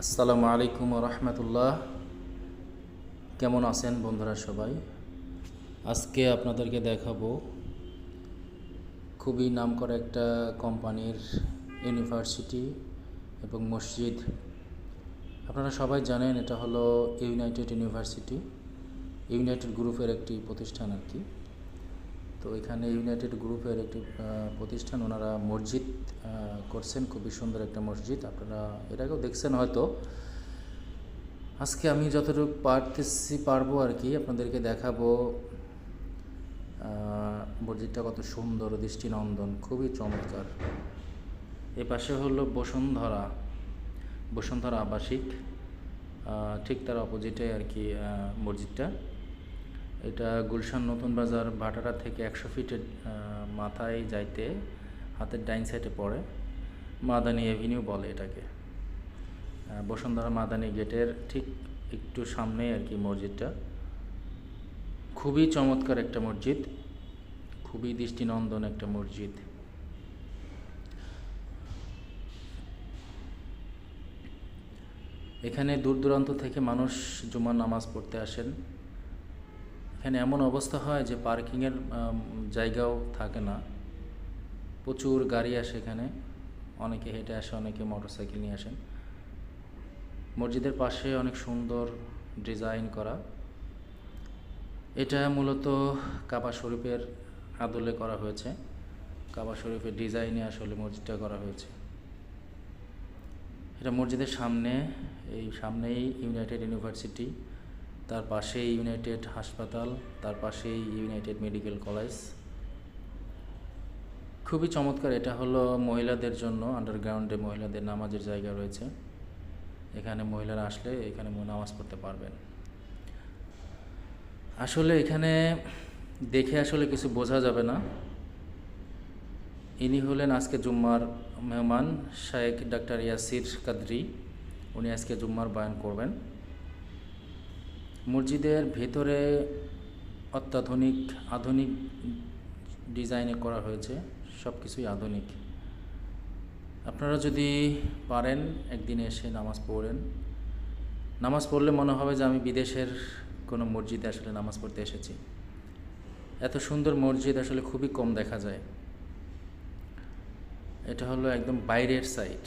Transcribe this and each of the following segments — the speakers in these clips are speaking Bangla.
আসসালামু আলাইকুম রহমতুল্লাহ। কেমন আছেন বন্ধুরা সবাই? আজকে আপনাদেরকে দেখাবো খুবই নামকরা একটা কোম্পানির ইউনিভার্সিটি এবং মসজিদ। আপনারা সবাই জানেন এটা হলো ইউনাইটেড ইউনিভার্সিটি, ইউনাইটেড গ্রুপের একটি প্রতিষ্ঠান আর কি। তো এখানে ইউনাইটেড গ্রুপের একটি প্রতিষ্ঠান, ওনারা মসজিদ করছেন, খুবই সুন্দর একটা মসজিদ। আপনারা এর আগেও দেখছেন হয়তো। আজকে আমি যতটুকু পারবো আর কি আপনাদেরকে দেখাবো মসজিদটা কত সুন্দর, দৃষ্টিনন্দন, খুবই চমৎকার। এ পাশে হলো বসুন্ধরা আবাসিক, ঠিক তার অপোজিটে আর কি মসজিদটা। এটা গুলশান নতুন বাজার ভাটারা থেকে 100 ফিটের মাথায় যাইতে হাতের ডাইন সাইডে পড়ে, মাদানী এভিনিউ বলে এটাকে। বসুন্ধরা মাদানী গেটের ঠিক একটু সামনেই আর কি মসজিদটা। খুবই চমৎকার একটা মসজিদ, খুবই দৃষ্টিনন্দন একটা মসজিদ। এখানে দূর দূরান্ত থেকে মানুষ জুমার নামাজ পড়তে আসেন। এখানে এমন অবস্থা হয় যে পার্কিংয়ের জায়গাও থাকে না, প্রচুর গাড়ি আসে এখানে। অনেকে হেঁটে আসে, অনেকে মোটরসাইকেল নিয়ে আসেন। মসজিদের পাশে অনেক সুন্দর ডিজাইন করা। এটা মূলত কাবা শরীফের আদলে করা হয়েছে, কাবা শরীফের ডিজাইনে আসলে মসজিদটা করা হয়েছে। এটা মসজিদের সামনেই ইউনাইটেড ইউনিভার্সিটি, তার পাশেই ইউনাইটেড হাসপাতাল, তার পাশেই ইউনাইটেড মেডিকেল কলেজ। খুবই চমৎকার। এটা হলো মহিলাদের জন্য, আন্ডারগ্রাউন্ডে মহিলাদের নামাজের জায়গা রয়েছে। এখানে মহিলারা আসলে এখানে নামাজ পড়তে পারবেন। আসলে এখানে দেখে আসলে কিছু বোঝা যাবে না। ইনি হলেন আজকে জুম্মার মেহমান, শায়েখ ডাক্তার ইয়াসির কাদরি। উনি আজকে জুম্মার বয়ান করবেন। মসজিদের ভেতরে আধুনিক ডিজাইনে করা হয়েছে, সব কিছুই আধুনিক। আপনারা যদি পারেন একদিন এসে নামাজ পড়েন। নামাজ পড়লে মনে হবে যে আমি বিদেশের কোনো মসজিদে আসলে নামাজ পড়তে এসেছি। এত সুন্দর মসজিদ আসলে খুবই কম দেখা যায়। এটা হলো একদম বাইরের সাইড।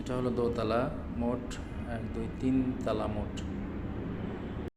এটা হলো দোতলা, মোট 1 2 3 তলা মোট।